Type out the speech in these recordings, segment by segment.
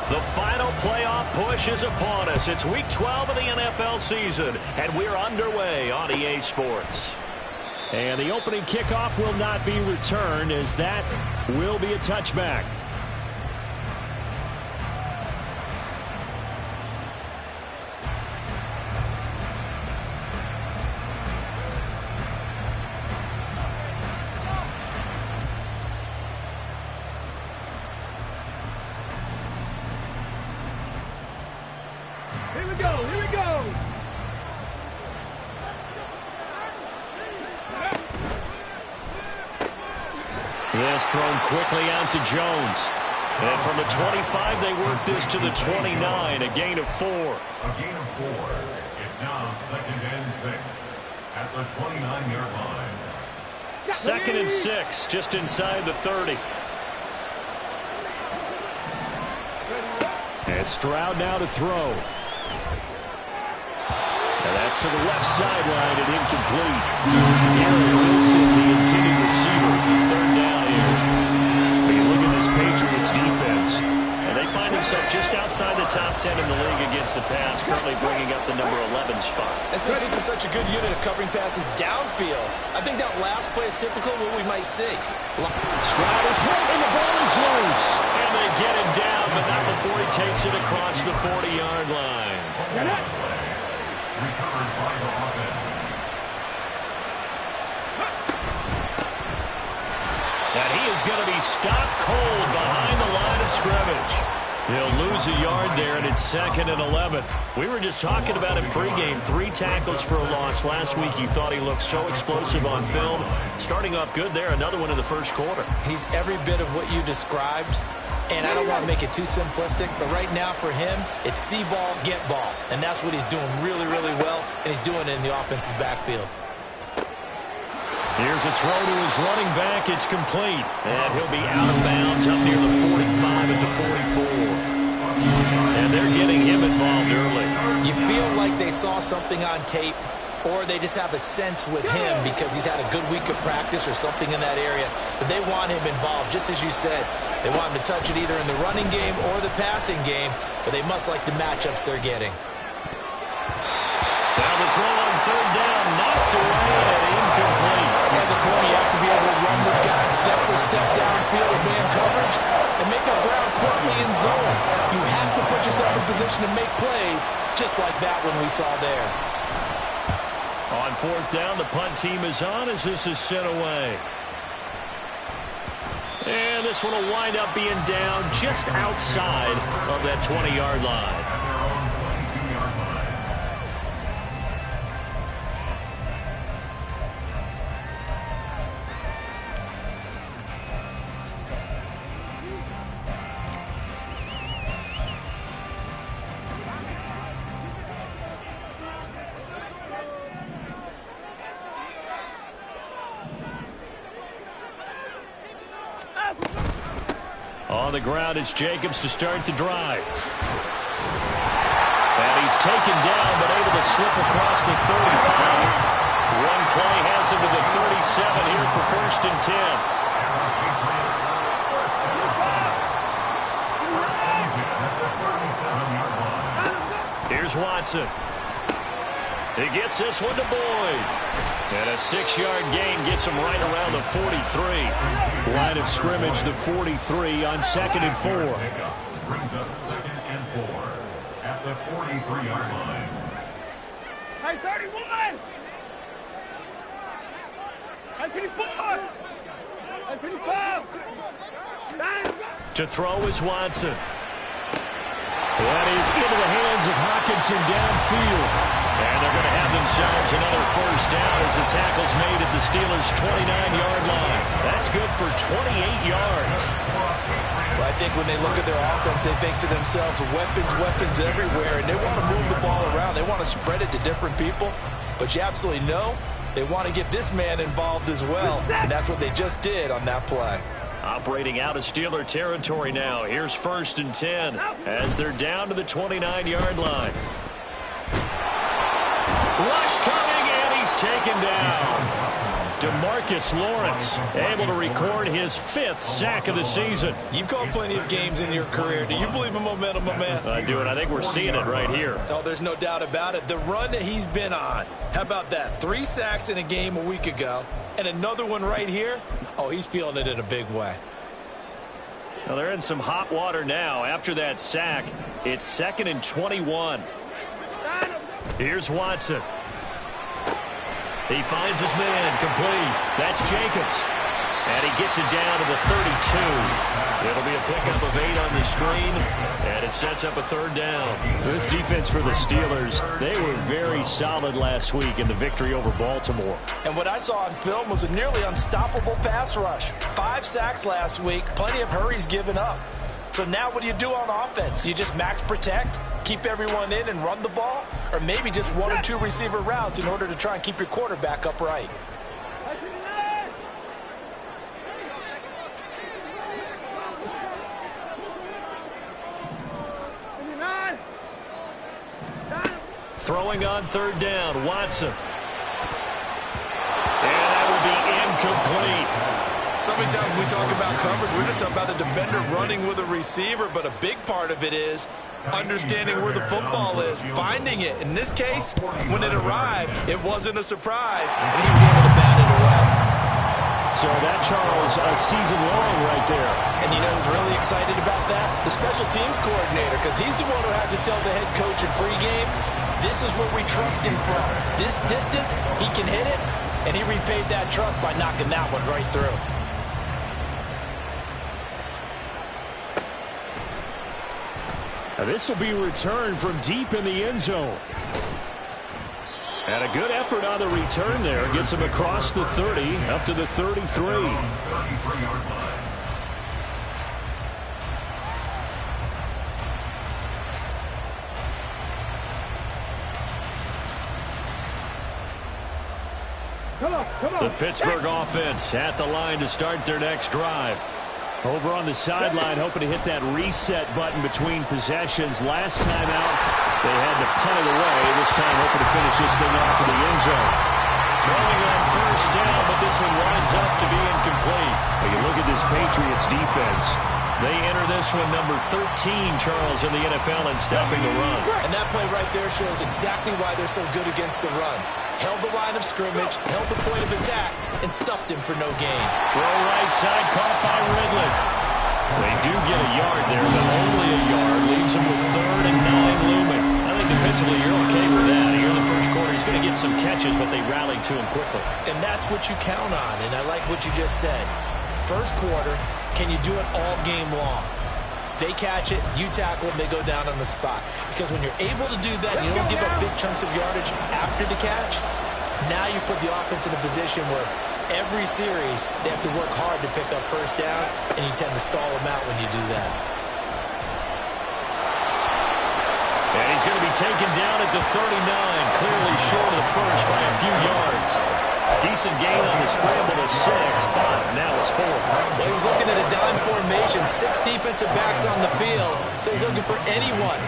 The final playoff push is upon us. It's Week 12 of the NFL season, and we're underway on EA Sports. And the opening kickoff will not be returned, as that will be a touchback. Here we go. This thrown quickly out to Jones. And from the 25, they work this to the 29, a gain of 4. A gain of 4. It's now 2nd and 6 at the 29-yard line. 2nd and 6, just inside the 30. And Stroud now to throw. And that's to the left sideline and incomplete. Garrett Wilson, the intended receiver. 3rd down here. When you look at this Patriots defense, and they find themselves just outside the top 10 in the league against the pass, currently bringing up the number 11 spot. And since this is such a good unit of covering passes downfield, I think that last play is typical of what we might see. Stroud is hit, and the ball is loose. And they get him down, but not before he takes it across the 40-yard line. Recovered by the offense. And he is going to be stopped cold behind the line of scrimmage. He'll lose a yard there, and it's 2nd and 11. We were just talking about him pregame. 3 tackles for a loss. Last week you thought he looked so explosive on film. Starting off good there, another one in the first quarter. He's every bit of what you described. And I don't want to make it too simplistic, but right now for him, it's see ball, get ball. And that's what he's doing really, really well, and he's doing it in the offense's backfield. Here's a throw to his running back. It's complete. And he'll be out of bounds up near the 45 at the 44. And they're getting him involved early. You feel like they saw something on tape, or they just have a sense with him because he's had a good week of practice or something in that area, that they want him involved, just as you said. They want him to touch it either in the running game or the passing game, but they must like the matchups they're getting. Now the throw on 3rd down, knocked away and incomplete. As a corner, you have to be able to run with guys step for step downfield with man coverage and make up ground quickly in zone. You have to put yourself in position to make plays, just like that one we saw there. On 4th down, the punt team is on as this is sent away. And this one will wind up being down just outside of that 20-yard line. On the ground, it's Jacobs to start the drive. And he's taken down, but able to slip across the 35. One play has him to the 37 here for 1st and 10. Here's Watson. He gets this one to Boyd. And a 6-yard gain gets him right around the 43. Line of scrimmage, the 43 on 2nd and 4. Brings up 2nd and 4 at the 43-yard line. Hey, 31! Hey, 24! Hey, 25! To throw is Watson. That is into the hands of Hockenson downfield. And they're going to have themselves another 1st down as the tackle's made at the Steelers' 29-yard line. That's good for 28 yards. Well, I think when they look at their offense, they think to themselves, weapons everywhere, and they want to move the ball around. They want to spread it to different people. But you absolutely know they want to get this man involved as well, and that's what they just did on that play. Operating out of Steeler territory now. Here's 1st and 10 as they're down to the 29-yard line. Rush coming, and he's taken down. DeMarcus Lawrence able to record his 5th sack of the season. You've called plenty of games in your career. Do you believe in momentum, my man? I do, and I think we're seeing it right here. Oh, there's no doubt about it. The run that he's been on. How about that? 3 sacks in a game a week ago, and another one right here. Oh, he's feeling it in a big way. Well, they're in some hot water now. After that sack, it's 2nd and 21. Here's Watson. He finds his man, complete. That's Jacobs. And he gets it down to the 32. It'll be a pickup of 8 on the screen, and it sets up a 3rd down. This defense for the Steelers, they were very solid last week in the victory over Baltimore. And what I saw on film was a nearly unstoppable pass rush. 5 sacks last week, plenty of hurries given up. So now what do you do on offense? You just max protect, keep everyone in and run the ball? Or maybe just 1 or 2 receiver routes in order to try and keep your quarterback upright? Throwing on 3rd down, Watson. And that will be incomplete. So many times when we talk about coverage, we're just about a defender running with a receiver, but a big part of it is understanding where the football is, finding it. In this case, when it arrived, it wasn't a surprise, and he was able to bat it away. So that, Charles, a season long right there. And you know who's really excited about that? The special teams coordinator, because he's the one who has to tell the head coach in pregame, this is where we trust him from. This distance, he can hit it, and he repaid that trust by knocking that one right through. Now this will be returned from deep in the end zone. And a good effort on the return there. Gets him across the 30, up to the 33. The Pittsburgh offense at the line to start their next drive. Over on the sideline, hoping to hit that reset button between possessions. Last time out, they had to punt it away. This time, hoping to finish this thing off in the end zone. Throwing on 1st down, but this one winds up to be incomplete. When you look at this Patriots defense, they enter this one number 13, Charles, in the NFL in stopping the run. And that play right there shows exactly why they're so good against the run. Held the line of scrimmage, held the point of attack, and stuffed him for no gain. Throw right side, caught by Ridley. They do get a yard there, but only a yard. Leaves them with 3rd and 9 looming. I think defensively you're okay with that. Here in the first quarter, he's going to get some catches, but they rallied to him quickly. And that's what you count on, and I like what you just said. First quarter, can you do it all game long? They catch it, you tackle them, they go down on the spot. Because when you're able to do that and you don't give up big chunks of yardage after the catch, now you put the offense in a position where every series they have to work hard to pick up 1st downs, and you tend to stall them out when you do that. And he's going to be taken down at the 39, clearly short of the first by a few yards. Decent gain on the scramble of 6, but now it's 4. Well, he was looking at a dime formation, 6 defensive backs on the field, so he's looking for anyone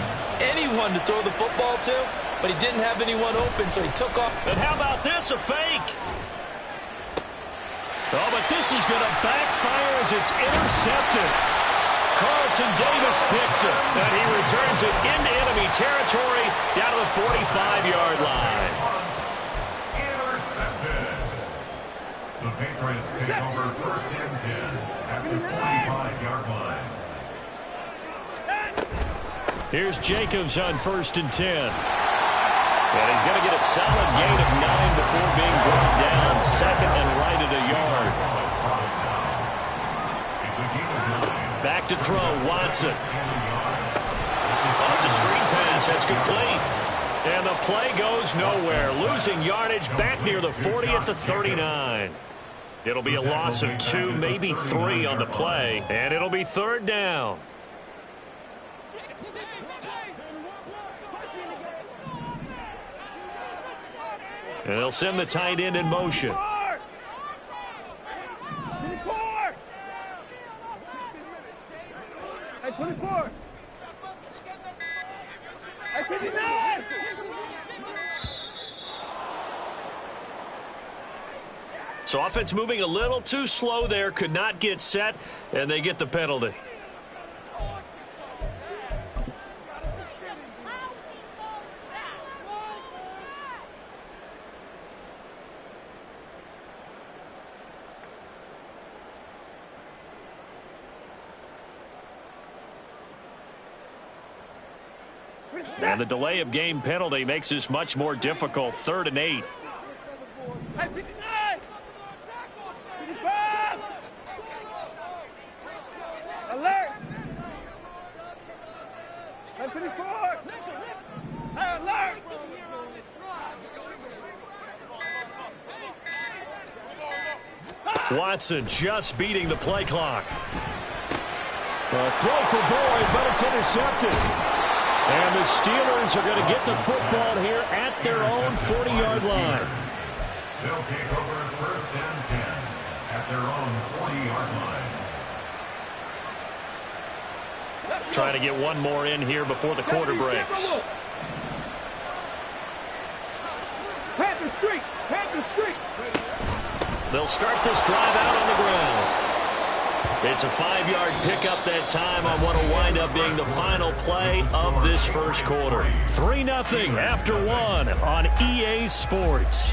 to throw the football to, but he didn't have anyone open, so he took off. And how about this, a fake? Oh, but this is going to backfire as it's intercepted. Carlton Davis picks it, and he returns it into enemy territory down to the 45-yard line. The Patriots take over 1st and 10 at the 45-yard line. Here's Jacobs on 1st and 10. And he's going to get a solid gain of 9 before being brought down. 2nd and right at a yard. Back to throw, Watson. Oh, it's a screen pass. That's complete. And the play goes nowhere. Losing yardage back near the 40 at the 39. It'll be a loss of 2, maybe 3 on the play. And it'll be 3rd down. And they'll send the tight end in motion. At 24. At 59. So offense moving a little too slow there, could not get set, and they get the penalty. And the delay of game penalty makes this much more difficult. 3rd and 8. Hey, 59! 55! Alert! Hey, 54! Hey, alert! Watson just beating the play clock. A throw for Boyd, but it's intercepted. And the Steelers are going to get the football here at their own 40-yard line. They'll take over 1st and 10 at their own 40-yard line. Trying to get one more in here before the quarter breaks. Panther Street! Panther Street! They'll start this drive out on the ground. It's a 5-yard pickup that time on what will wind up being the final play of this first quarter. 3-0 after 1 on EA Sports.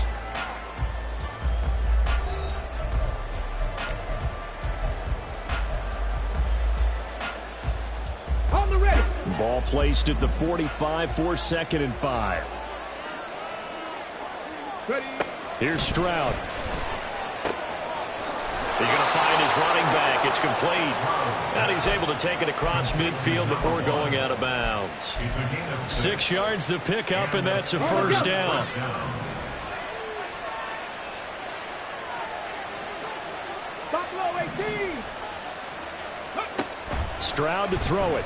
On the ready! Ball placed at the 45 for 2nd and 5. Ready! Here's Stroud. He's going to find his running back. It's complete. And he's able to take it across midfield before going out of bounds. 6 yards the pickup, and that's a 1st down. Stop low, 18! Stroud to throw it.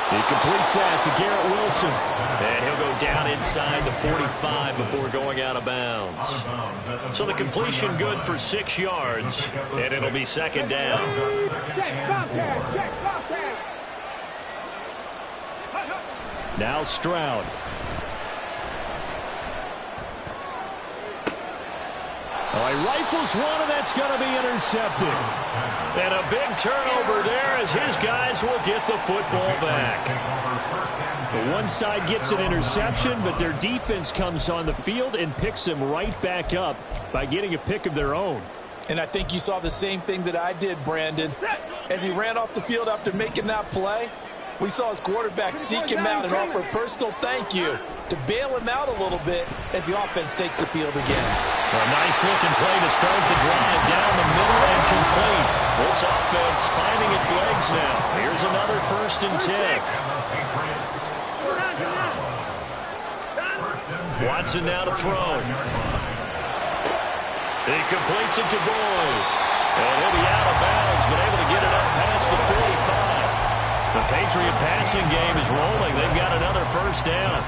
He completes that to Garrett Wilson. And he'll go down inside the 45 before going out of bounds. So the completion good for 6 yards, and it'll be 2nd down. Now Stroud. Oh, he rifles one, and that's going to be intercepted. And a big turnover there as his guys will get the football back. The one side gets an interception, but their defense comes on the field and picks them right back up by getting a pick of their own. And I think you saw the same thing that I did, Brandon. As he ran off the field after making that play, we saw his quarterback seek him out and offer a personal thank you to bail him out a little bit as the offense takes the field again. A nice-looking play to start the drive down the middle and complete. This offense finding its legs now. Here's another 1st and 10. Watson now to throw. He completes it to Boyd. And he'll be out of bounds, but able to get it up past the 45. The Patriot passing game is rolling. They've got another 1st down.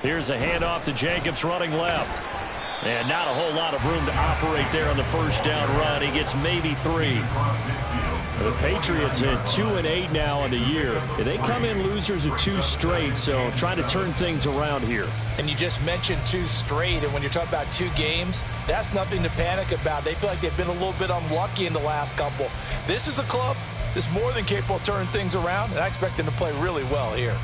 Here's a handoff to Jacobs running left. And not a whole lot of room to operate there on the 1st down run. He gets maybe 3. The Patriots at 2-8 now on the year. They come in losers of 2 straight, so trying to turn things around here. And you just mentioned 2 straight, and when you're talking about 2 games, that's nothing to panic about. They feel like they've been a little bit unlucky in the last couple. This is a club that's more than capable of turning things around, and I expect them to play really well here.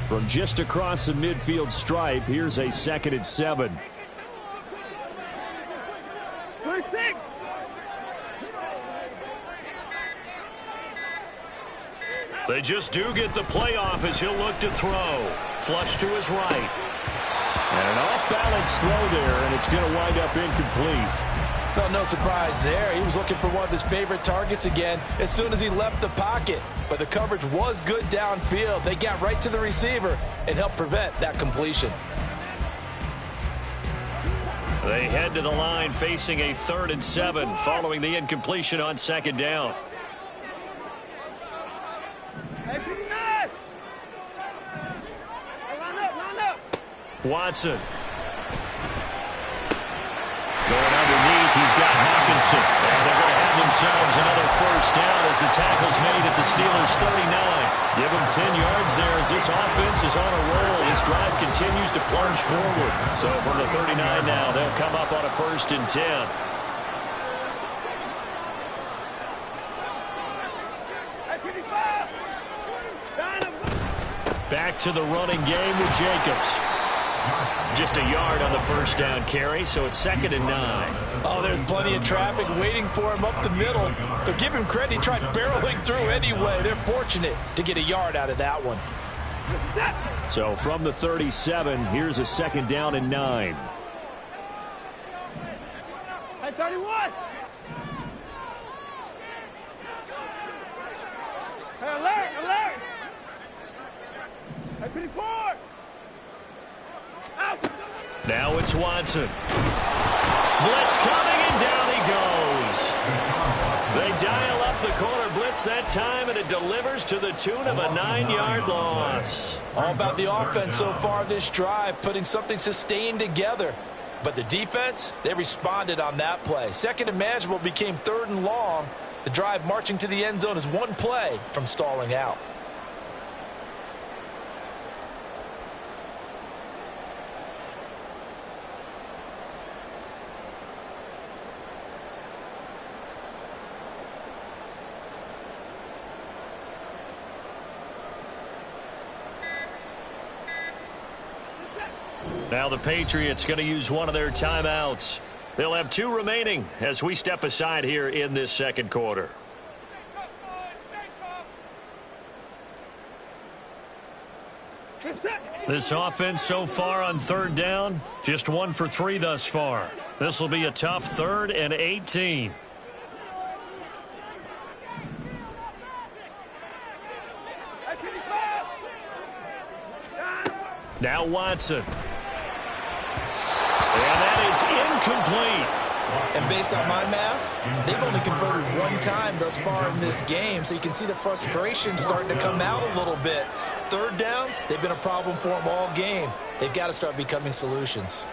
From just across the midfield stripe, here's a 2nd and 7. 26! They just do get the playoff as he'll look to throw. Flush to his right. And an off-balance throw there, and it's going to wind up incomplete. Well, no surprise there. He was looking for one of his favorite targets again as soon as he left the pocket. But the coverage was good downfield. They got right to the receiver and helped prevent that completion. They head to the line facing a 3rd and 7 following the incompletion on 2nd down. Hey, 59! Line up, line up! Watson. He's got Hawkinson. And they're going to have themselves another first down as the tackle's made at the Steelers' 39. Give them 10 yards there as this offense is on a roll. This drive continues to plunge forward. So from the 39 now, they'll come up on a 1st and 10. Back to the running game with Jacobs. Just a yard on the first down carry, so it's 2nd and 9. Oh, there's plenty of traffic waiting for him up the middle. But give him credit, he tried barreling through anyway. They're fortunate to get a yard out of that one. So from the 37, here's a 2nd down and 9. Hey, 31. Hey, alert, alert. Hey, 54. Out. Now it's Watson. Blitz coming, and down he goes. They dial up the corner blitz that time, and it delivers to the tune of a 9-yard loss. All about the offense so far this drive, putting something sustained together. But the defense, they responded on that play. 2nd and manageable became 3rd and long. The drive marching to the end zone is one play from stalling out. Now the Patriots going to use one of their timeouts. They'll have 2 remaining as we step aside here in this 2nd quarter. This offense so far on 3rd down, just 1 for 3 thus far. This will be a tough 3rd and 18. Now Watson. And that is incomplete. And based on my math, they've only converted 1 time thus far in this game, so you can see the frustration starting to come out a little bit. 3rd downs, they've been a problem for them all game. They've got to start becoming solutions.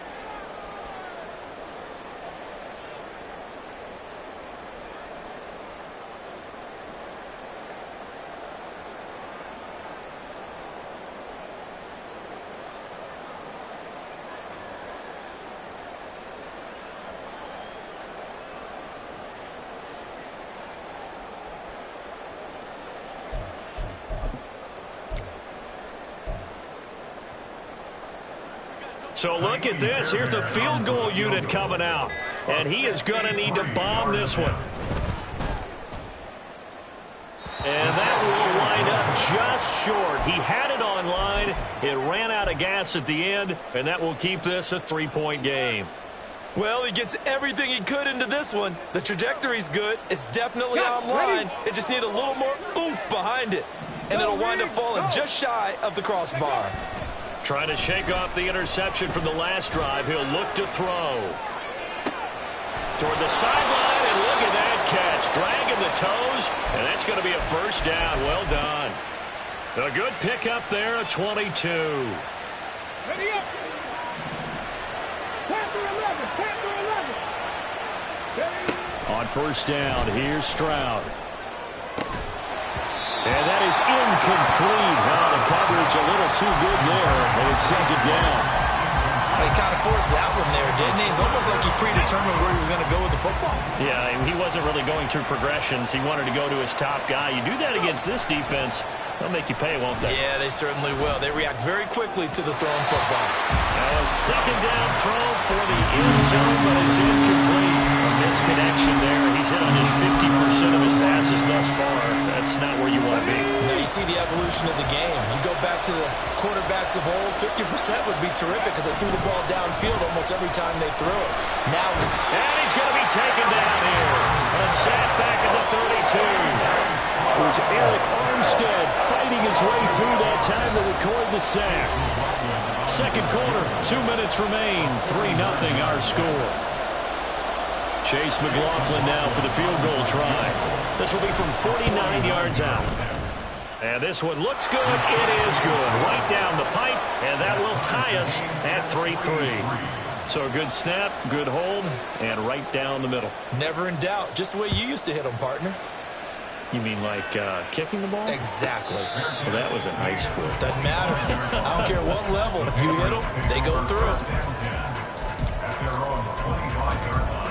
So look at this. Here's the field goal unit coming out. And he is going to need to bomb this one. And that will wind up just short. He had it on line. It ran out of gas at the end. And that will keep this a 3-point game. Well, he gets everything he could into this one. The trajectory's good. It's definitely online. It just needs a little more oomph behind it. And it'll wind up falling just shy of the crossbar. Trying to shake off the interception from the last drive. He'll look to throw. Toward the sideline, and look at that catch. Dragging the toes, and that's going to be a first down. Well done. A good pickup there, a 22. Ready up. Panther 11, Panther 11. On first down, here's Stroud. And that is incomplete. Well, the coverage a little too good there, and it's 2nd down. He kind of forced that one there, didn't he? It's almost like he predetermined where he was going to go with the football. Yeah, he wasn't really going through progressions. He wanted to go to his top guy. You do that against this defense, they'll make you pay, won't they? Yeah, they certainly will. They react very quickly to the thrown football. Now a 2nd down throw for the end zone, but it's incomplete. A misconnection there. He's hit on just 50% of his passes thus far. That's not where you want to be. Now you see the evolution of the game. You go back to the quarterbacks of old, 50% would be terrific because they threw the ball downfield almost every time they threw it. Now, and he's going to be taken down here. A sack back at the 32. It was Eric Armstead fighting his way through that time to record the sack. 2nd quarter, 2 minutes remain. 3-0 our score. Chase McLaughlin now for the field goal try. This will be from 49 yards out. And this one looks good. It is good. Right down the pipe, and that will tie us at 3-3. So a good snap, good hold, and right down the middle. Never in doubt. Just the way you used to hit them, partner. You mean like kicking the ball? Exactly. Well, that was in high school. Doesn't matter. I don't care what level. You hit them, they go through. At their own 25-yard line.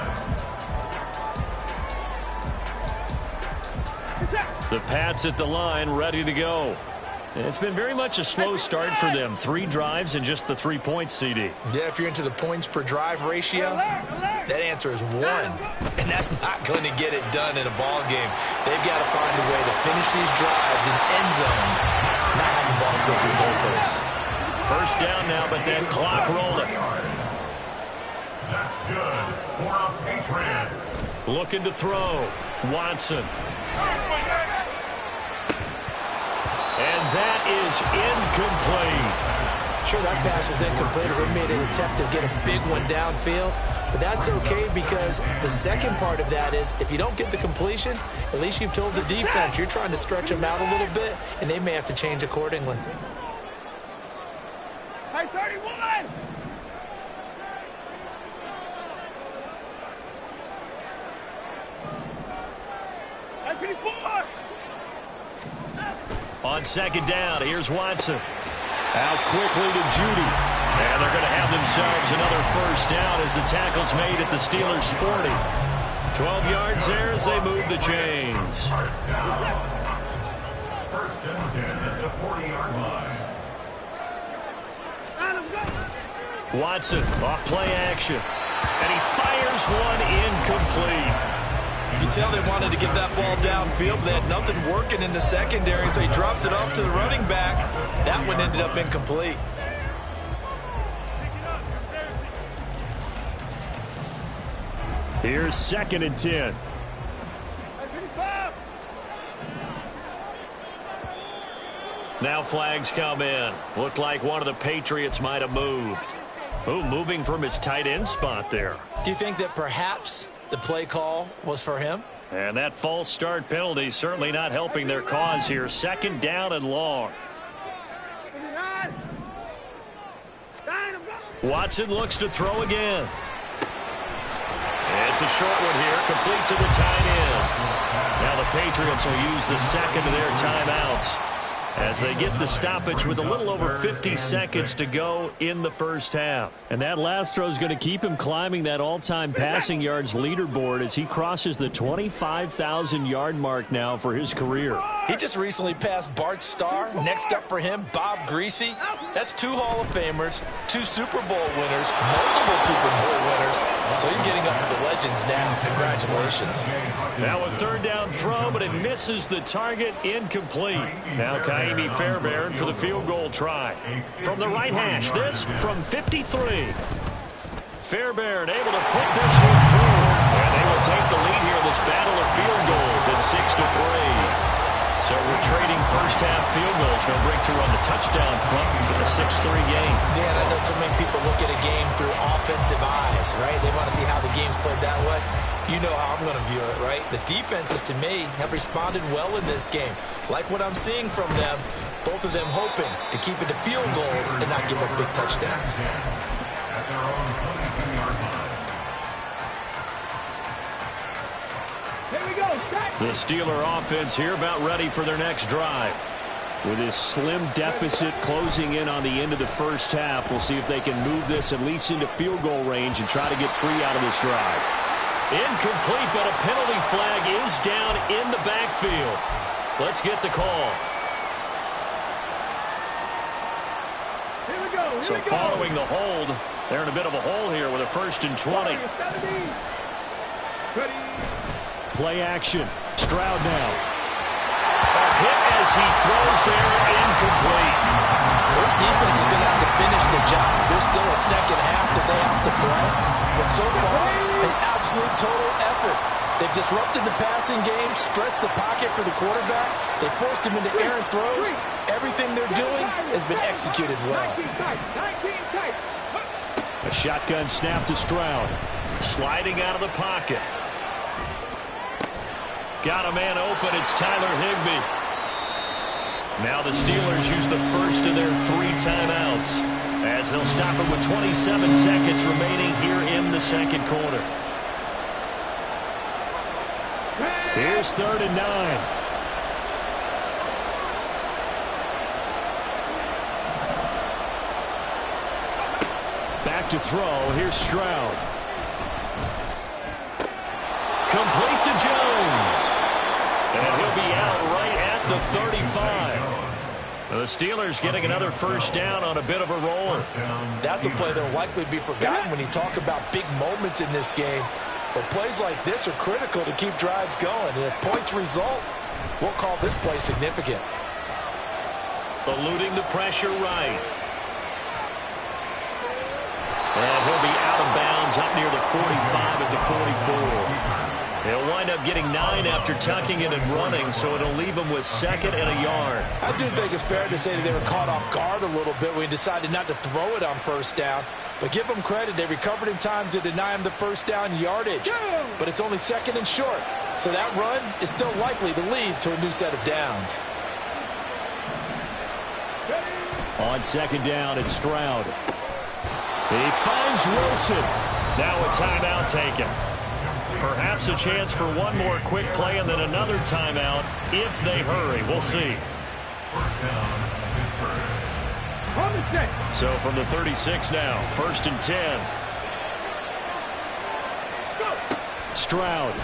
The Pats at the line, ready to go. It's been very much a slow start for them. 3 drives and just the 3 points, CD. Yeah, if you're into the points per drive ratio, that answer is 1. And that's not going to get it done in a ball game. They've got to find a way to finish these drives in end zones, not having balls go through goalposts. First down now, but that clock rolling. That's good for the Patriots. Looking to throw. Watson. And that is incomplete. Sure, that pass was incomplete as they made an attempt to get a big one downfield. But that's okay because the second part of that is if you don't get the completion, at least you've told the defense you're trying to stretch them out a little bit, and they may have to change accordingly. Hey, 31! Hey, 54! On second down, here's Watson. Out quickly to Judy. And they're going to have themselves another first down as the tackle's made at the Steelers' 40. 12 yards there as they move the chains. First and 10 at the 40-yard line. Watson off play action. And he fires one incomplete. You can tell they wanted to get that ball downfield, but they had nothing working in the secondary, so he dropped it off to the running back. That one ended up incomplete. Here's second and 10. Now flags come in. Looked like one of the Patriots might have moved. Oh, moving from his tight end spot there. Do you think that perhaps the play call was for him? And that false start penalty certainly not helping their cause here. Second down and long. Watson looks to throw again. It's a short one here, complete to the tight end. Now the Patriots will use the second of their timeouts as they get the stoppage with a little over 50 seconds to go in the first half. And that last throw is going to keep him climbing that all-time passing yards leaderboard as he crosses the 25,000-yard mark now for his career. He just recently passed Bart Starr. Next up for him, Bob Greasy. That's 2 Hall of Famers, 2 Super Bowl winners, multiple Super Bowl winners. So he's getting up with the legends now. Congratulations. Now a third down throw, but it misses the target, incomplete. Now Kaimi Fairbairn for the field goal try. From the right hash, this from 53. Fairbairn able to put this one through. And they will take the lead here in this battle of field goals at 6-3. So we're trading first half field goals. No breakthrough on the touchdown front in a 6-3 game. Yeah, and I know so many people look at a game through offensive eyes, right? They want to see how the game's played that way. You know how I'm going to view it, right? The defenses, to me, have responded well in this game. Like what I'm seeing from them, both of them hoping to keep it to field goals and not give up big touchdowns. At their own 22-yard line. The Steeler offense here about ready for their next drive. With this slim deficit closing in on the end of the first half, we'll see if they can move this at least into field goal range and try to get 3 out of this drive. Incomplete, but a penalty flag is down in the backfield. Let's get the call. So following the hold, they're in a bit of a hole here with a 1st and 20. Play action. Stroud now. A hit as he throws there, incomplete. This defense is going to have to finish the job. There's still a second half that they have to play. But so far, an absolute total effort. They've disrupted the passing game, stressed the pocket for the quarterback. They forced him into errant throws. Everything they're doing has been executed well. A shotgun snap to Stroud. Sliding out of the pocket. Got a man open. It's Tyler Higbee. Now the Steelers use the first of their 3 timeouts. as they'll stop it with 27 seconds remaining here in the second quarter. Here's 3rd and 9. Back to throw. Here's Stroud. Complete to Jones. And he'll be out right at the 35. The Steelers getting another first down on a bit of a roll. That's a play that will likely be forgotten when you talk about big moments in this game. But plays like this are critical to keep drives going. And if points result, we'll call this play significant. Eluding the pressure right. And he'll be out of bounds up near the 45 at the 44. He'll wind up getting 9 after tucking it and running, so it'll leave him with 2nd and a yard. I do think it's fair to say that they were caught off guard a little bit when he decided not to throw it on first down. But give them credit, they recovered in time to deny him the first down yardage. But it's only 2nd and short, so that run is still likely to lead to a new set of downs. On 2nd down, it's Stroud. He finds Wilson. Now a timeout taken. Perhaps a chance for one more quick play and then another timeout if they hurry. We'll see. So from the 36 now, 1st and 10. Stroud.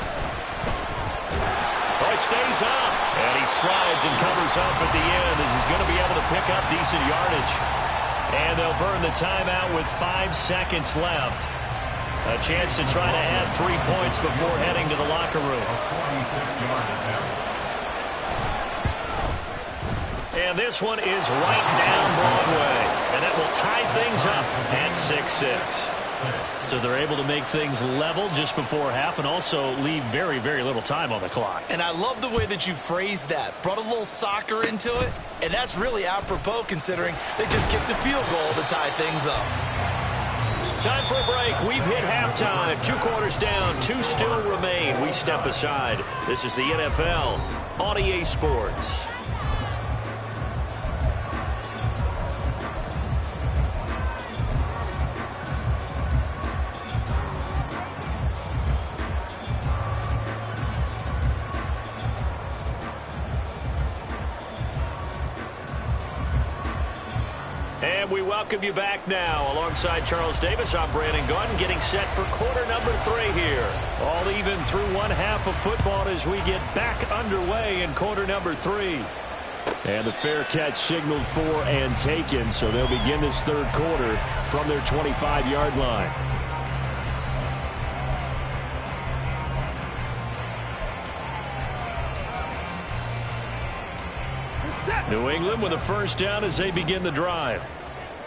Oh, it stays up. And he slides and covers up at the end as he's going to be able to pick up decent yardage. And they'll burn the timeout with 5 seconds left. A chance to try to add 3 points before heading to the locker room. And this one is right down Broadway. And that will tie things up at 6-6. So they're able to make things level just before half and also leave very, very little time on the clock. And I love the way that you phrased that. Brought a little soccer into it. And that's really apropos considering they just kicked a field goal to tie things up. Time for a break. We've hit halftime. 2 quarters down. 2 still remain. We step aside. This is the NFL on EA Sports. And we welcome you back now. Alongside Charles Davis, I'm Brandon Gordon, getting set for quarter number 3 here. All even through one half of football as we get back underway in quarter number 3. And the fair catch signaled for and taken, so they'll begin this 3rd quarter from their 25-yard line. New England with a first down as they begin the drive.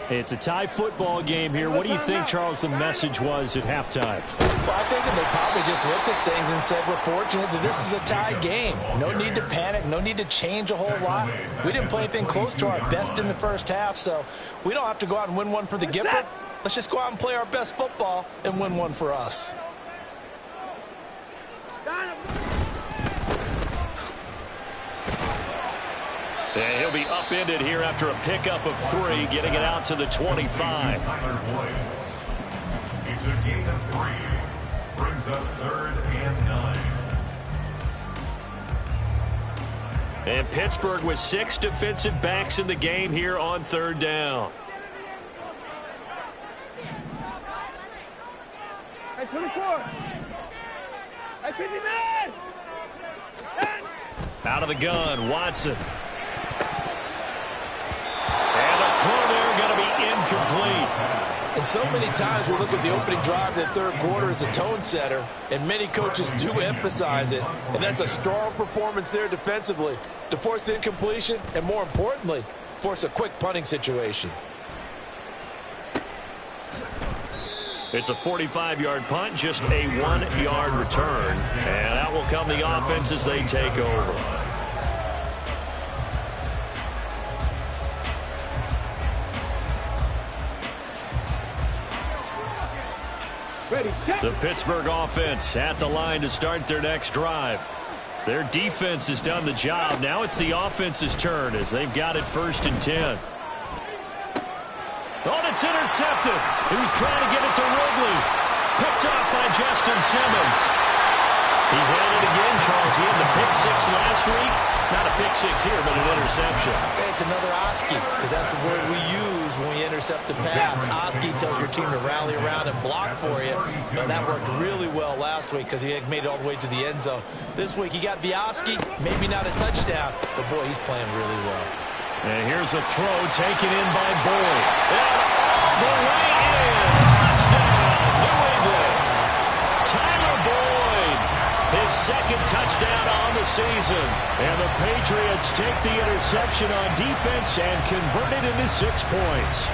It's a tie football game here. What do you think, Charles, the message was at halftime? Well, I think that they probably just looked at things and said, we're fortunate that this is a tie game. No need to panic. No need to change a whole lot. We didn't play anything close to our best in the first half, so we don't have to go out and win one for the Gipper. Let's just go out and play our best football and win one for us. And he'll be upended here after a pickup of 3, getting it out to the 25. It's a gain of 3. Brings up 3rd and 9. And Pittsburgh with 6 defensive backs in the game here on 3rd down. Hey, 24. Hey, 59. Out of the gun, Watson. And the throw there going to be incomplete. And so many times we look at the opening drive of the 3rd quarter as a tone setter, and many coaches do emphasize it. And that's a strong performance there defensively to force incompletion and, more importantly, force a quick punting situation. It's a 45-yard punt, just a 1-yard return. And that will come the offense as they take over. The Pittsburgh offense at the line to start their next drive. Their defense has done the job. Now it's the offense's turn as they've got it 1st and 10. Oh, it's intercepted. He was trying to get it to Ridley. Picked off by Justin Simmons. He's had it again, Charles. He had the pick six last week. Not a pick six here, but an interception. It's another Oski, because that's the word we use when we intercept a pass. Oski tells your team to rally around and block for you. But that worked really well last week because he made it all the way to the end zone. This week he got the Oski, maybe not a touchdown, but boy, he's playing really well. And here's a throw taken in by Boyd. And all the way in. Touchdown, New England. Tyler Boyd, his second touchdown on the season. And the Patriots take the interception on defense and convert it into 6 points.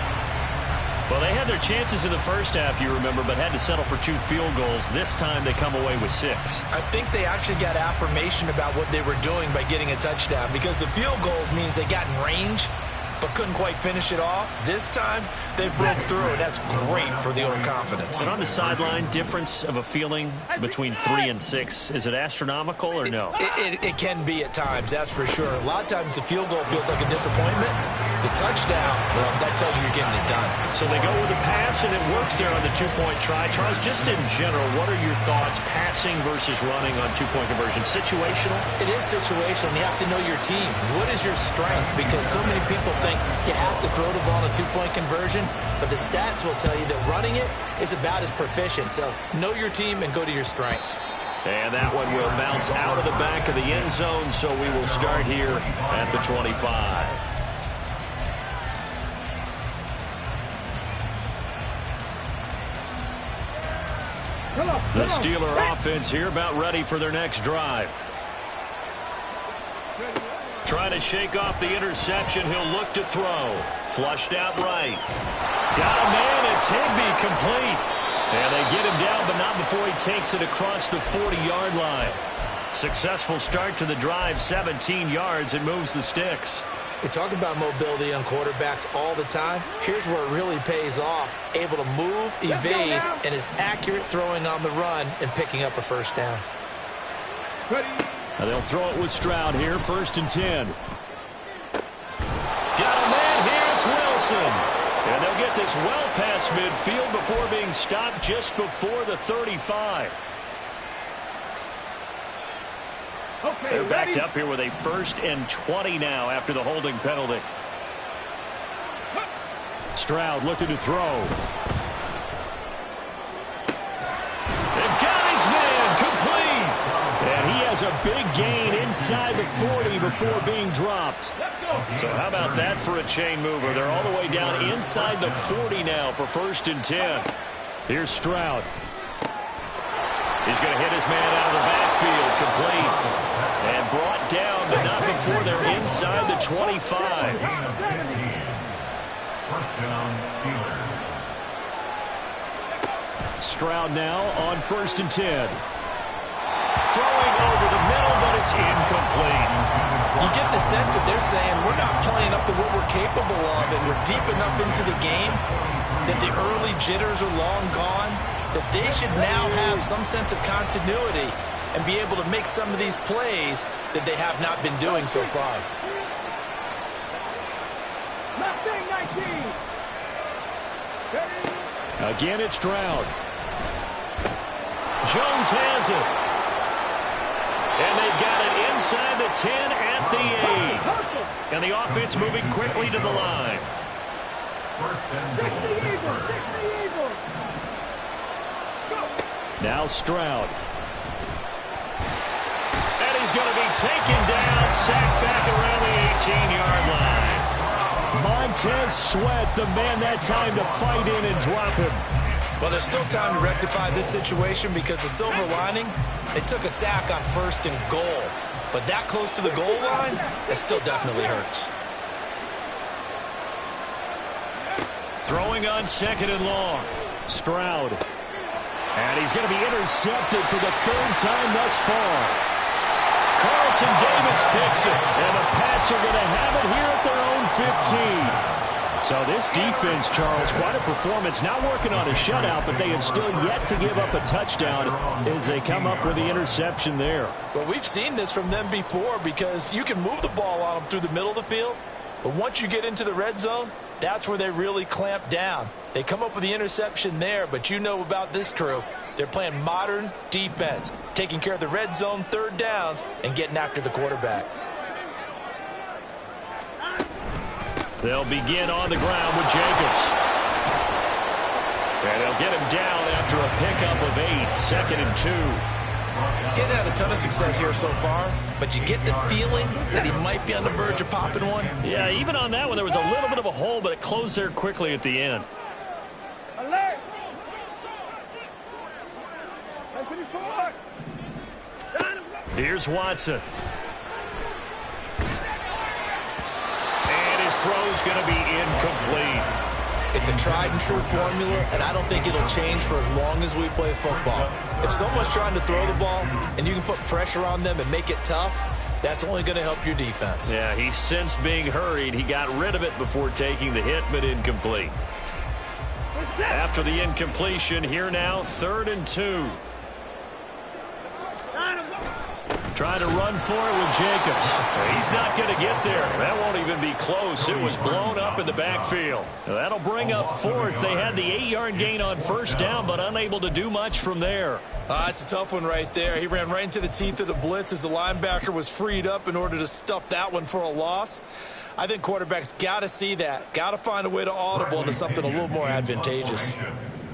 Well, they had their chances in the first half, you remember, but had to settle for 2 field goals. This time they come away with 6. I think they actually got affirmation about what they were doing by getting a touchdown, because the field goals means they got in range but couldn't quite finish it off. This time, they broke through, and that's great for the old confidence. But on the sideline, difference of a feeling between 3 and 6, is it astronomical or no? It can be at times, that's for sure. A lot of times the field goal feels like a disappointment. The touchdown, well, that tells you you're getting it done. So they go with the pass, and it works there on the 2-point try. Charles, just in general, what are your thoughts, passing versus running on 2-point conversion? Situational? It is situational. You have to know your team. What is your strength? Because so many people think you have to throw the ball on a 2-point conversion, but the stats will tell you that running it is about as proficient. So know your team and go to your strength. And that one will bounce out of the back of the end zone, so we will start here at the 25. The Steeler offense here about ready for their next drive. Trying to shake off the interception. He'll look to throw. Flushed out right. Got a man. It's Higbee, complete. And they get him down, but not before he takes it across the 40-yard line. Successful start to the drive, 17 yards, and moves the sticks. We talk about mobility on quarterbacks all the time. Here's where it really pays off. Able to move, evade, and is accurate throwing on the run and picking up a first down. Now they'll throw it with Stroud here, 1st and 10. Got a man here, it's Wilson. And they'll get this well past midfield before being stopped just before the 35. Okay, they're backed up here with a 1st and 20 now after the holding penalty. Stroud looking to throw. They've got his man, complete. And he has a big gain inside the 40 before being dropped. So how about that for a chain mover? They're all the way down inside the 40 now for 1st and 10. Here's Stroud. He's going to hit his man out of the backfield, complete. And brought down, but not before they're inside the 25. First down, Steelers. Stroud now on 1st and 10. Throwing over the middle, but it's incomplete. You get the sense that they're saying we're not playing up to what we're capable of, and we're deep enough into the game that the early jitters are long gone, that they should now have some sense of continuity and be able to make some of these plays that they have not been doing so far. Again, it's Stroud. Jones has it. And they've got it inside the 10 at the 8. And the offense moving quickly to the line. First and goal. Now Stroud. And he's going to be taken down, sacked back around the 18-yard line. Montez Sweat, the man that time to fight in and drop him. Well, there's still time to rectify this situation because the silver lining, they took a sack on 1st and goal. But that close to the goal line, that still definitely hurts. Throwing on 2nd and long. Stroud. And he's going to be intercepted for the 3rd time thus far. Carlton Davis picks it. And the Pats are going to have it here at their own 15. So this defense, Charles, quite a performance. Not working on a shutout, but they have still yet to give up a touchdown as they come up with the interception there. Well, we've seen this from them before because you can move the ball on them through the middle of the field, but once you get into the red zone, that's where they really clamp down. They come up with the interception there, but you know about this crew. They're playing modern defense, taking care of the red zone, third downs, and getting after the quarterback. They'll begin on the ground with Jacobs. And they'll get him down after a pickup of 8, 2nd and 2. Getting had a ton of success here so far, but you get the feeling that he might be on the verge of popping one. Yeah, even on that one, there was a little bit of a hole, but it closed there quickly at the end. Alert! Here's Watson. And his throw's going to be incomplete. It's a tried-and-true formula, and I don't think it'll change for as long as we play football. If someone's trying to throw the ball and you can put pressure on them and make it tough, that's only going to help your defense. Yeah, he sensed being hurried. He got rid of it before taking the hit, but incomplete. After the incompletion, here now, 3rd and 2. Trying to run for it with Jacobs. He's not going to get there. That won't even be close. It was blown up in the backfield. That'll bring up 4th. They had the 8-yard gain on 1st down, but unable to do much from there. It's a tough one right there. He ran right into the teeth of the blitz as the linebacker was freed up in order to stuff that one for a loss. I think quarterbacks got to see that. Got to find a way to audible into something a little more advantageous.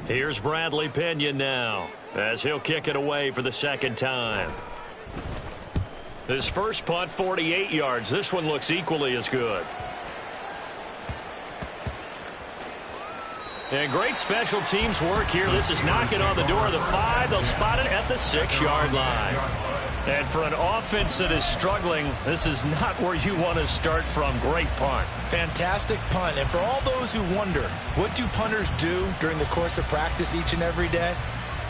Here's Bradley Pinion now as he'll kick it away for the 2nd time. His first punt, 48 yards. This one looks equally as good. And great special teams work here. This is knocking on the door of the 5. They'll spot it at the 6-yard line. And for an offense that is struggling, this is not where you want to start from. Great punt. Fantastic punt. And for all those who wonder, what do punters do during the course of practice each and every day?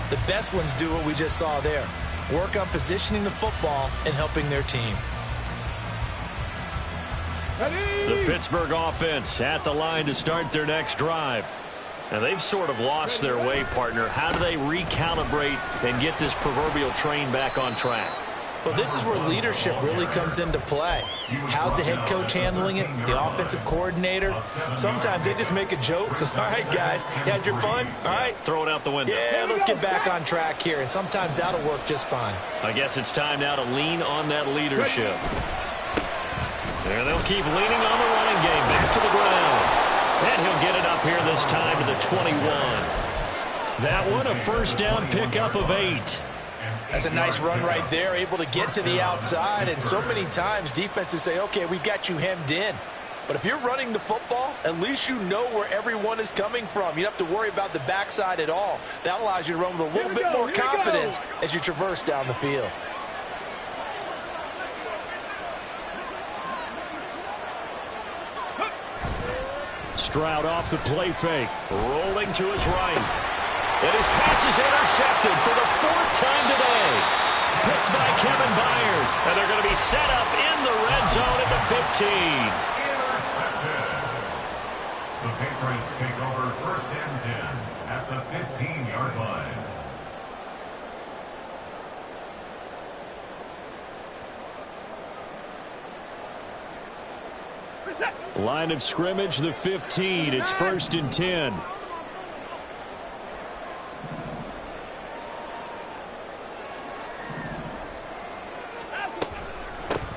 The best ones do what we just saw there. Work on positioning the football and helping their team. The Pittsburgh offense at the line to start their next drive. Now, they've sort of lost their way, partner. How do they recalibrate and get this proverbial train back on track? Well, this is where leadership really comes into play. How's the head coach handling it? The offensive coordinator? Sometimes they just make a joke. All right, guys, you had your fun? All right. Throw it out the window. Yeah, let's get back on track here. And sometimes that'll work just fine. I guess it's time now to lean on that leadership. And they'll keep leaning on the running game. Back to the ground. And he'll get it up here this time to the 21. That one, a 1st down pickup of 8. That's a nice run right there, able to get to the outside. And so many times defenses say, okay, we got you hemmed in. But if you're running the football, at least you know where everyone is coming from. You don't have to worry about the backside at all. That allows you to run with a little bit more confidence as you traverse down the field. Stroud off the play fake. Rolling to his right. And his pass is intercepted for the 4th time today. Picked by Kevin Byard. And they're going to be set up in the red zone at the 15. Intercepted. The Patriots take over 1st and 10 at the 15-yard line. Line of scrimmage, the 15. It's 1st and 10.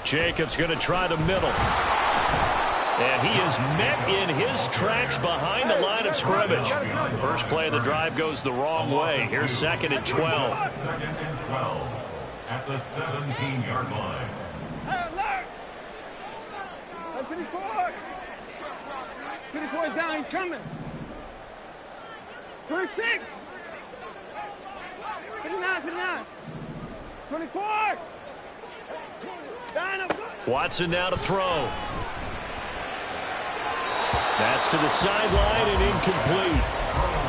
Jacobs going to try the middle. And he is met in his tracks behind the line of scrimmage. First play of the drive goes the wrong way. Here's 2nd and 12. 2nd and 12 at the 17-yard line. Alert! 54! 54 is down, he's coming. 26! 59, 59. 24! Watson now to throw. That's to the sideline and incomplete.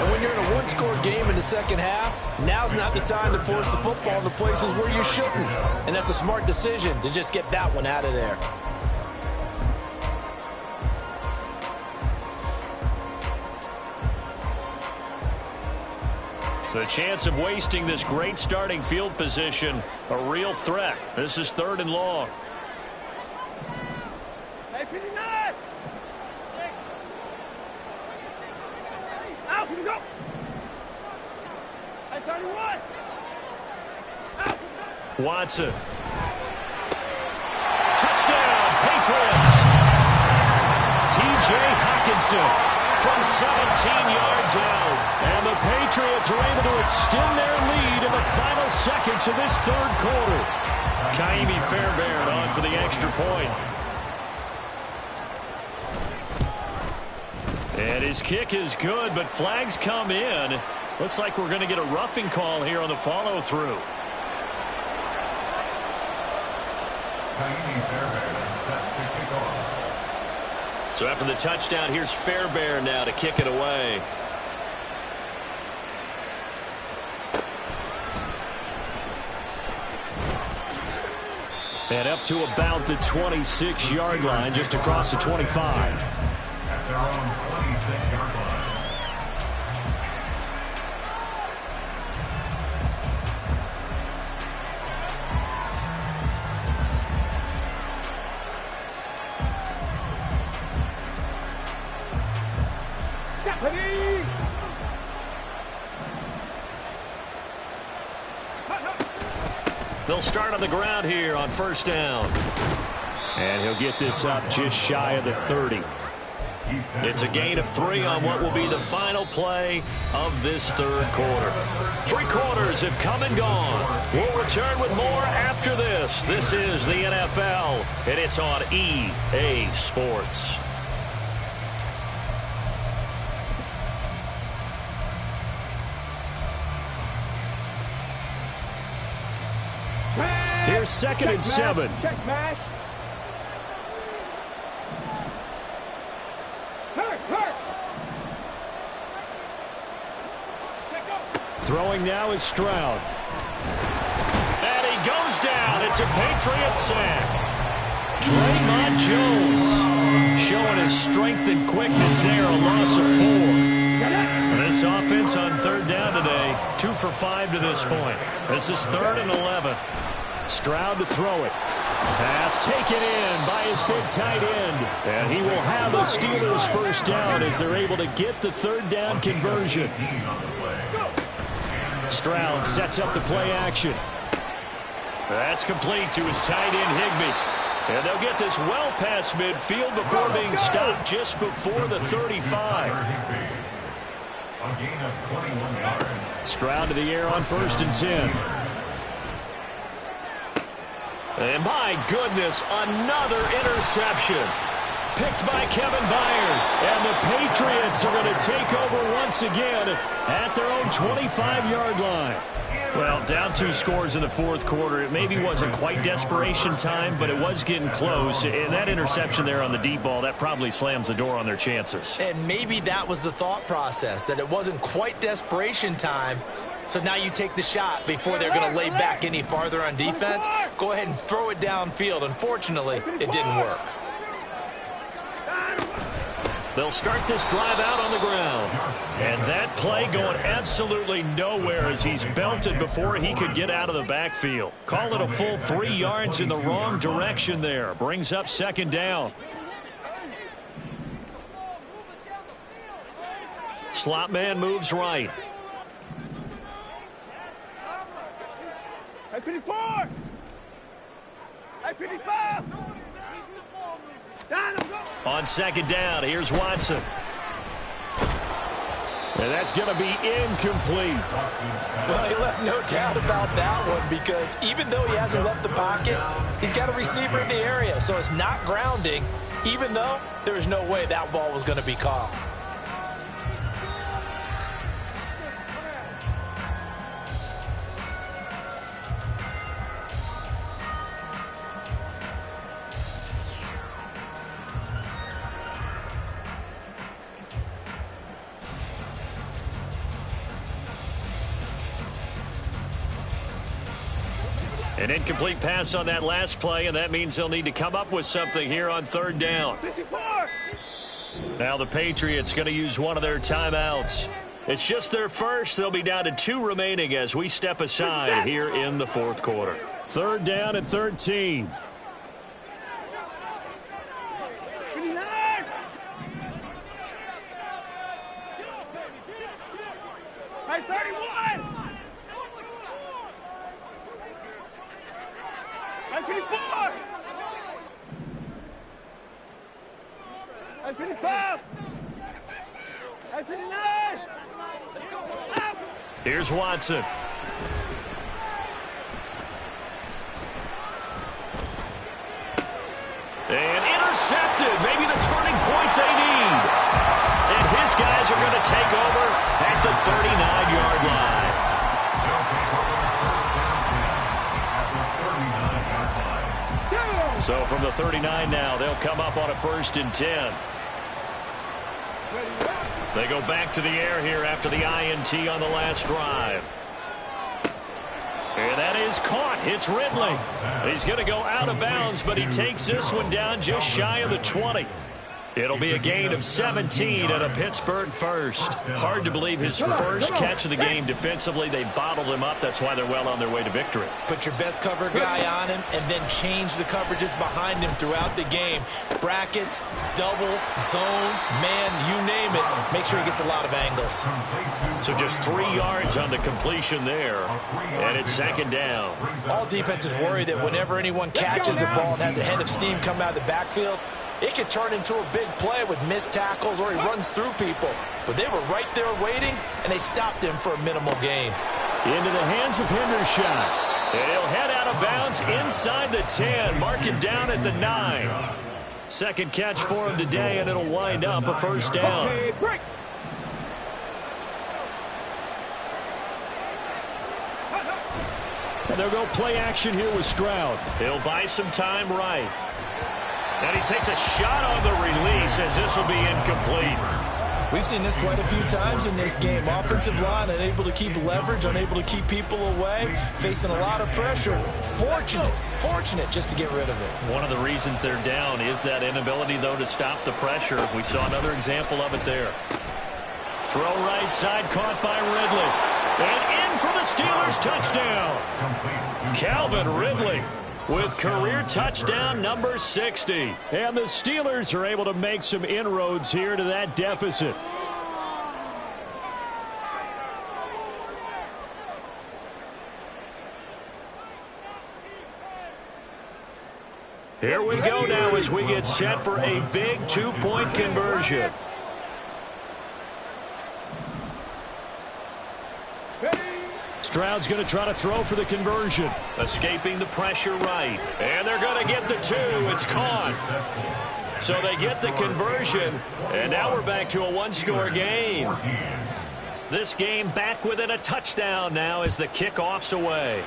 And when you're in a one-score game in the second half, now's not the time to force the football in the places where you shouldn't. And that's a smart decision to just get that one out of there. The chance of wasting this great starting field position, a real threat. This is 3rd and long. Hey, 59! Out, here we go. I thought he was. Out. Watson. Touchdown, Patriots. T.J. Hockenson from 17 yards out. And the Patriots are able to extend their lead in the final seconds of this third quarter. Kaimi Fairbairn on for the extra point. And his kick is good, but flags come in. Looks like we're going to get a roughing call here on the follow-through. So after the touchdown, here's Fairbairn now to kick it away. And up to about the 26-yard line, just across the 25. At their own 26-yard line. They'll start on the ground here on first down. And he'll get this up just shy of the 30. It's a gain of 3 on what will be the final play of this third quarter. 3 quarters have come and gone. We'll return with more after this. This is the NFL, and it's on EA Sports. Here's 2nd and 7. Check, Matt. Throwing now is Stroud. And he goes down. It's a Patriot sack. Draymond Jones showing his strength and quickness there, a loss of 4. This offense on third down today, 2 for 5 to this point. This is 3rd and 11. Stroud to throw it. Pass taken in by his big tight end. And he will have the Steelers first down as they're able to get the third down conversion. Stroud sets up the play action. That's complete to his tight end Higbee. And they'll get this well past midfield before being stopped just before the 35. A gain of 21 yards. Stroud to the air on 1st and 10. And my goodness, another interception. Picked by Kevin Byard. And the Patriots are going to take over once again at their own 25-yard line. Well, down 2 scores in the fourth quarter. It maybe wasn't quite desperation time, but it was getting close. And that interception there on the deep ball, that probably slams the door on their chances. And maybe that was the thought process, that it wasn't quite desperation time. So now you take the shot before they're going to lay back any farther on defense. Go ahead and throw it downfield. Unfortunately, it didn't work. They'll start this drive out on the ground. And that play going absolutely nowhere as he's belted before he could get out of the backfield. Call it a full 3 yards in the wrong direction there. Brings up 2nd down. Slot man moves right. I 54. I 55. Down, go. On 2nd down, here's Watson. And that's going to be incomplete. Well, he left no doubt about that one, because even though he hasn't left the pocket, he's got a receiver in the area, so it's not grounding, even though there was no way that ball was going to be caught. An incomplete pass on that last play, and that means they'll need to come up with something here on 3rd down. 54. Now the Patriots going to use one of their timeouts. It's just their first. They'll be down to 2 remaining as we step aside here in the fourth quarter. 3rd down and 13. 59. 24! Hey, 25! Hey, 29! Let's go! Up! Here's Watson. And intercepted. Maybe the turning point they need. And his guys are going to take over at the 39-yard line. They'll take over first down 10 at the 39-yard line. So from the 39 now, they'll come up on a 1st and 10. They go back to the air here after the INT on the last drive. And that is caught. It's Ridley. He's going to go out of bounds, but he takes this one down just shy of the 20. It'll be a gain of 17 and a Pittsburgh first. Hard to believe his first catch of the game defensively. They bottled him up. That's why they're well on their way to victory. Put your best cover guy on him and then change the coverages behind him throughout the game. Brackets, double, zone, man, you name it. Make sure he gets a lot of angles. So just 3 yards on the completion there. And it's 2nd down. All defenses worry that whenever anyone catches the ball and has a head of steam come out of the backfield, it could turn into a big play with missed tackles or he runs through people. But they were right there waiting, and they stopped him for a minimal gain. Into the hands of Hendershot. And he'll head out of bounds inside the 10. Mark it down at the 9. Second catch for him today, and it'll wind up a 1st down. And they'll go play action here with Stroud. He'll buy some time right. And he takes a shot on the release as this will be incomplete. We've seen this quite a few times in this game. Offensive line unable to keep leverage, unable to keep people away, facing a lot of pressure. Fortunate just to get rid of it. One of the reasons they're down is that inability, though, to stop the pressure. We saw another example of it there. Throw right side, caught by Ridley. And in for the Steelers, touchdown. Calvin Ridley with career touchdown number 60. And the Steelers are able to make some inroads here to that deficit. Here we go now as we get set for a big 2-point conversion. Stroud's going to try to throw for the conversion. Escaping the pressure right. And they're going to get the 2. It's caught. So they get the conversion. And now we're back to a 1-score game. This game back within a touchdown now as the kickoff's away.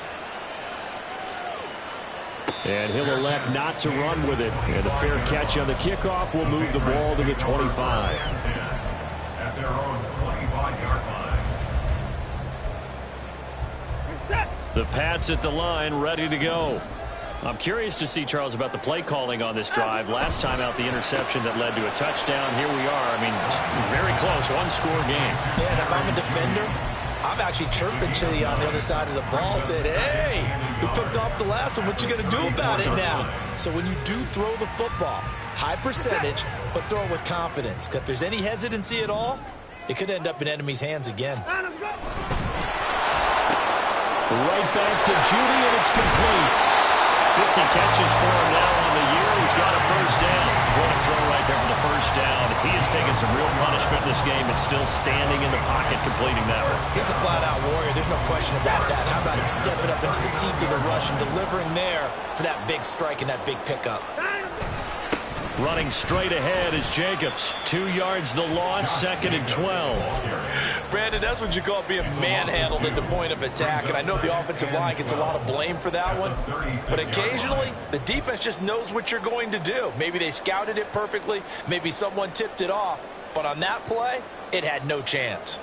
And he'll elect not to run with it. And the fair catch on the kickoff will move the ball to the 25. At their own 25-yard line. The Pats at the line, ready to go. I'm curious to see, Charles, about the play calling on this drive. Last time out, the interception that led to a touchdown. Here we are. I mean, very close, 1-score game. Yeah, and if I'm a defender, I'm actually chirping to you on the other side of the ball, said, hey, who picked off the last one? What you going to do about it now? So when you do throw the football, high percentage, but throw it with confidence. Because if there's any hesitancy at all, it could end up in enemy's hands again. Right back to Judy, and it's complete. 50 catches for him now on the year. He's got a 1st down. What a throw right there for the 1st down. He has taken some real punishment in this game and still standing in the pocket completing that one. He's a flat-out warrior. There's no question about that. How about him stepping up into the teeth of the rush and delivering there for that big strike and that big pickup? Running straight ahead is Jacobs. 2 yards the loss, 2nd and 12. Brandon, that's what you call being manhandled at the point of attack. And I know the offensive line gets a lot of blame for that one. But occasionally, the defense just knows what you're going to do. Maybe they scouted it perfectly. Maybe someone tipped it off. But on that play, it had no chance.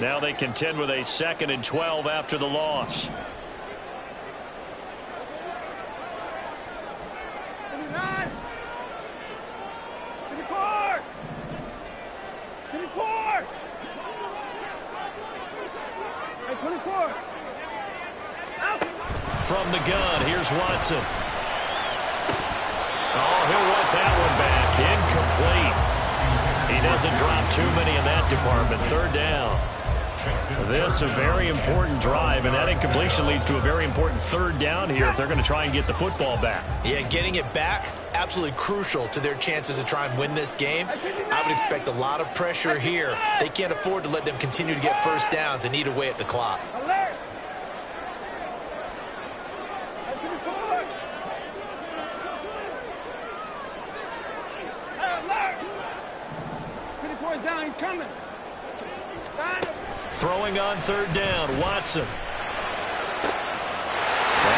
Now they contend with a 2nd and 12 after the loss. 39! 24! 24! Hey, 24! Out! From the gun, here's Watson. Oh, he'll want that one back. Incomplete. He doesn't drop too many in that department. 3rd down. This a very important drive, and that incompletion leads to a very important third down here if they're going to try and get the football back. Yeah, getting it back, absolutely crucial to their chances to try and win this game. I would expect a lot of pressure here. They can't afford to let them continue to get first downs and eat away at the clock. Alert! Down, he's coming. Throwing on third down, Watson. And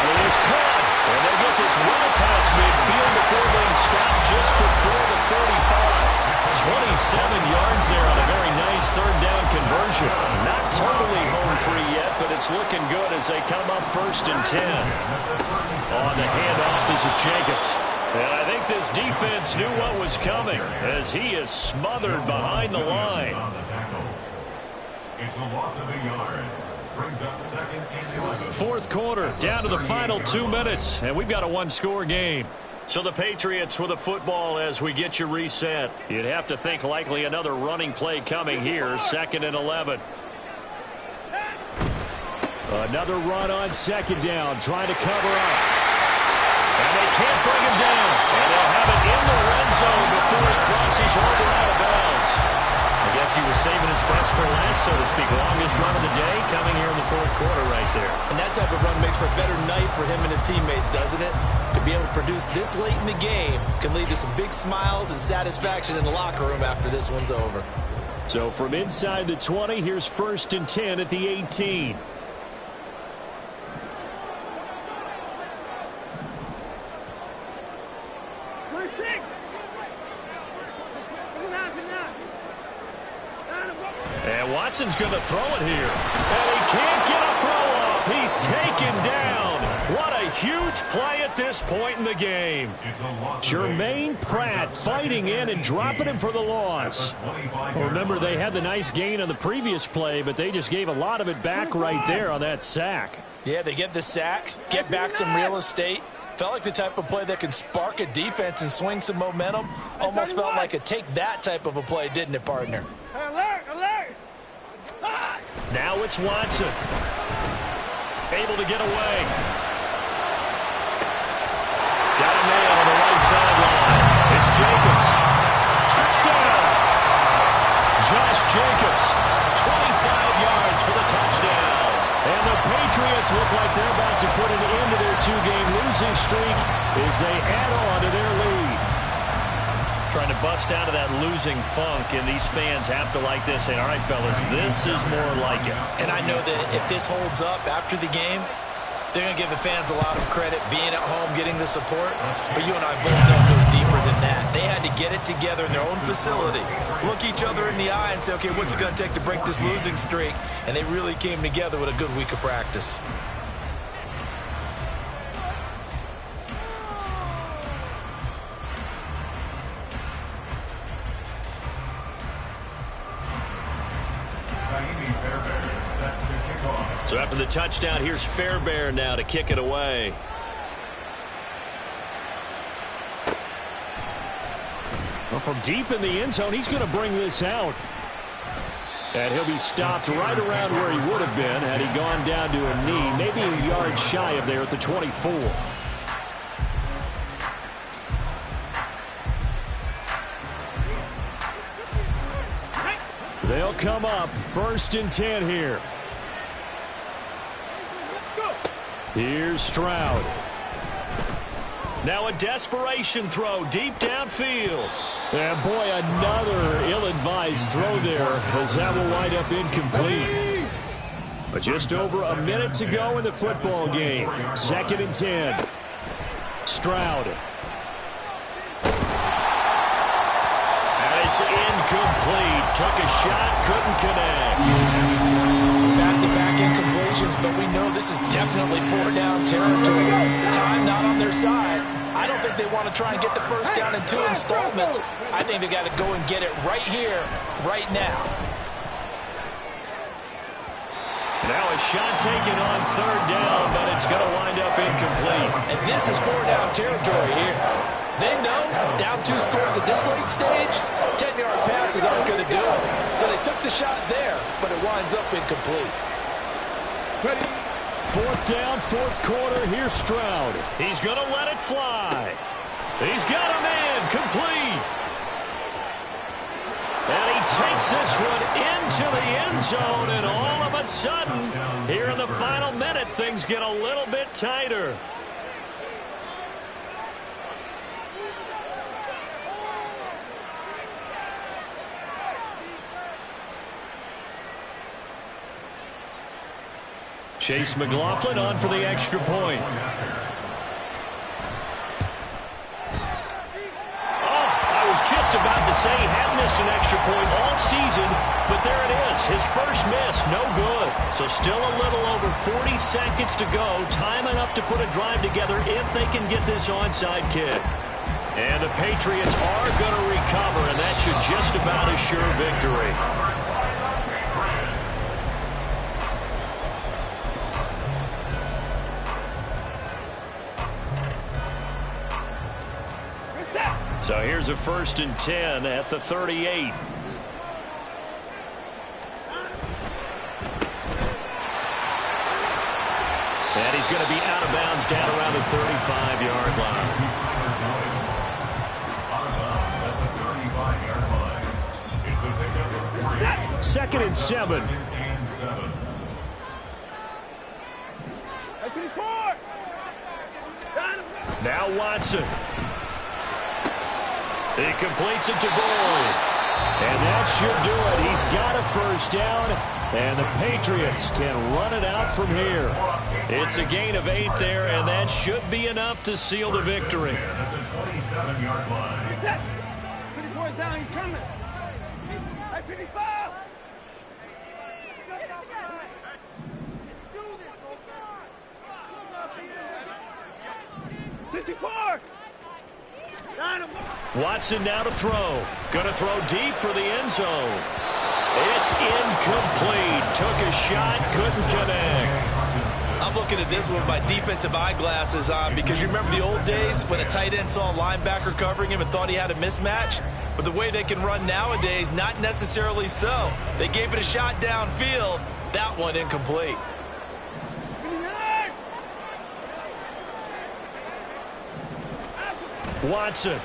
it is caught. And they get this well past midfield before being stopped just before the 35. 27 yards there on a very nice third down conversion. Not totally home free yet, but it's looking good as they come up 1st and 10. On the handoff, this is Jacobs. And I think this defense knew what was coming as he is smothered behind the line. It's a loss of a yard. Brings up 2nd and 11. Fourth quarter, down to the final 2 minutes, and we've got a one-score game. So the Patriots with the football as we get you reset. You'd have to think likely another running play coming here, 2nd and 11. Another run on 2nd down, trying to cover up. And they can't bring him down. And they'll have it in the red zone before he crosses over out of bounds. I guess he was saving his best for last, so to speak. Longest run of the day coming here in the 4th quarter right there. And that type of run makes for a better night for him and his teammates, doesn't it? To be able to produce this late in the game can lead to some big smiles and satisfaction in the locker room after this one's over. So from inside the 20, here's 1st and 10 at the 18. And Watson's going to throw it here. And he can't get a throw off. He's taken down. What a huge play at this point in the game. Jermaine Pratt fighting in and dropping him for the loss. Well, remember, they had the nice gain on the previous play, but they just gave a lot of it back right there on that sack. Yeah, they get the sack, get back some real estate. Felt like the type of play that can spark a defense and swing some momentum. Almost felt like a take that type of a play, didn't it, partner? Alert! Alert! Now it's Watson. Able to get away. Got a man on the right sideline. It's Jacobs. Touchdown! Josh Jacobs. 25 yards for the touchdown. And the Patriots look like they're about to put an end to their 2-game losing streak as they add on to their lead. Trying to bust out of that losing funk, and these fans have to like this. And all right, fellas, this is more like it. And I know that if this holds up after the game, they're going to give the fans a lot of credit being at home, getting the support. But you and I both know it goes deeper than that. They had to get it together in their own facility, look each other in the eye and say, okay, what's it going to take to break this losing streak? And they really came together with a good week of practice. So after the touchdown, here's Fairbairn now to kick it away. Well, from deep in the end zone, he's going to bring this out. And he'll be stopped right around where he would have been had he gone down to a knee, maybe a yard shy of there at the 24. They'll come up 1st and 10 here. Here's Stroud. Now a desperation throw deep downfield. And boy, another ill-advised throw there as that will wind up incomplete. But just over a minute to go in the football game. 2nd and 10. Stroud. And it's incomplete. Took a shot, couldn't connect. Back-to-back incompletions, but we know this is definitely 4-down territory. Time not on their side. I don't think they want to try and get the first down in 2 installments. I think they got to go and get it right here, right now. Now a shot taken on 3rd down, but it's going to wind up incomplete. And this is 4-down territory here. They know down 2 scores at this late stage, 10-yard passes aren't going to do it. So they took the shot there. but it winds up incomplete. Ready. Fourth down, fourth quarter. Here's Stroud. He's going to let it fly. He's got him in. Complete. And he takes this one into the end zone, and all of a sudden, here in the final minute, things get a little bit tighter. Chase McLaughlin on for the extra point. Just about to say he had missed an extra point all season, but there it is. His first miss, no good. So still a little over 40 seconds to go. Time enough to put a drive together if they can get this onside kick. And the Patriots are going to recover, and that should just about assure victory. So here's a 1st and 10 at the 38. And he's going to be out of bounds down around the 35-yard line. Second and 7. Now Watson. He completes it to Boyd. And that should do it. He's got a first down, and the Patriots can run it out from here. It's a gain of 8 there, and that should be enough to seal the victory. At the 27-yard line. Set. 24 down, he's coming. At 55. Do this, oh God. 54. Watson now to throw. Going to throw deep for the end zone. It's incomplete. Took a shot, couldn't connect. I'm looking at this with my defensive eyeglasses on because you remember the old days when a tight end saw a linebacker covering him and thought he had a mismatch? But the way they can run nowadays, not necessarily so. They gave it a shot downfield. That one incomplete. Watson.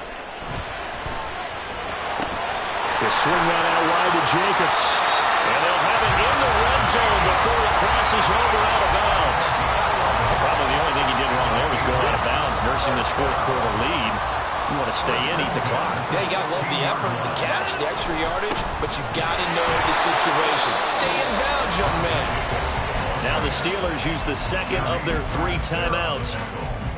The swing right out wide to Jacobs. And they'll have it in the red zone before it crosses over out of bounds. Probably the only thing he did wrong there was go out of bounds, nursing this fourth quarter lead. You want to stay in, eat the clock. Yeah, you got to love the effort, the catch, the extra yardage, but you got to know the situation. Stay in bounds, young man. Now the Steelers use the second of their 3 timeouts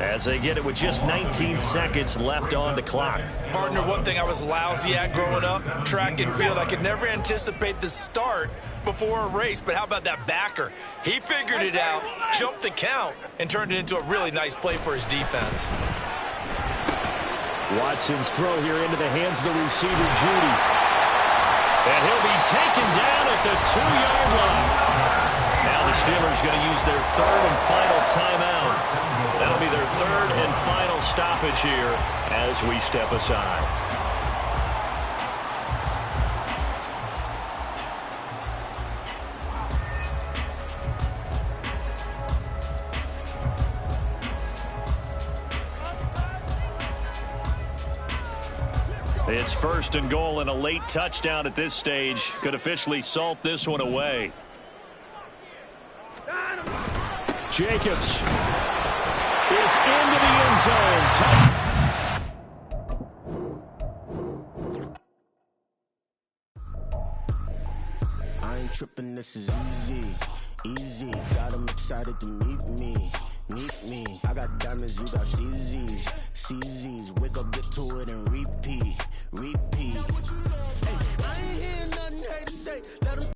as they get it with just 19 seconds left on the clock. Partner, one thing I was lousy at growing up, track and field, I could never anticipate the start before a race, but how about that backer? He figured it out, jumped the count, and turned it into a really nice play for his defense. Watson's throw here into the hands of the receiver, Judy. And he'll be taken down at the 2-yard line. Now the Steelers going to use their 3rd and final timeout. That'll be their 3rd and final stoppage here as we step aside. It's 1st and goal, and a late touchdown at this stage could officially salt this one away. Jacobs is into the end zone. I ain't tripping, this is easy, easy. Got them excited to meet me. I got diamonds, you got CZs. Wake up, get to it, and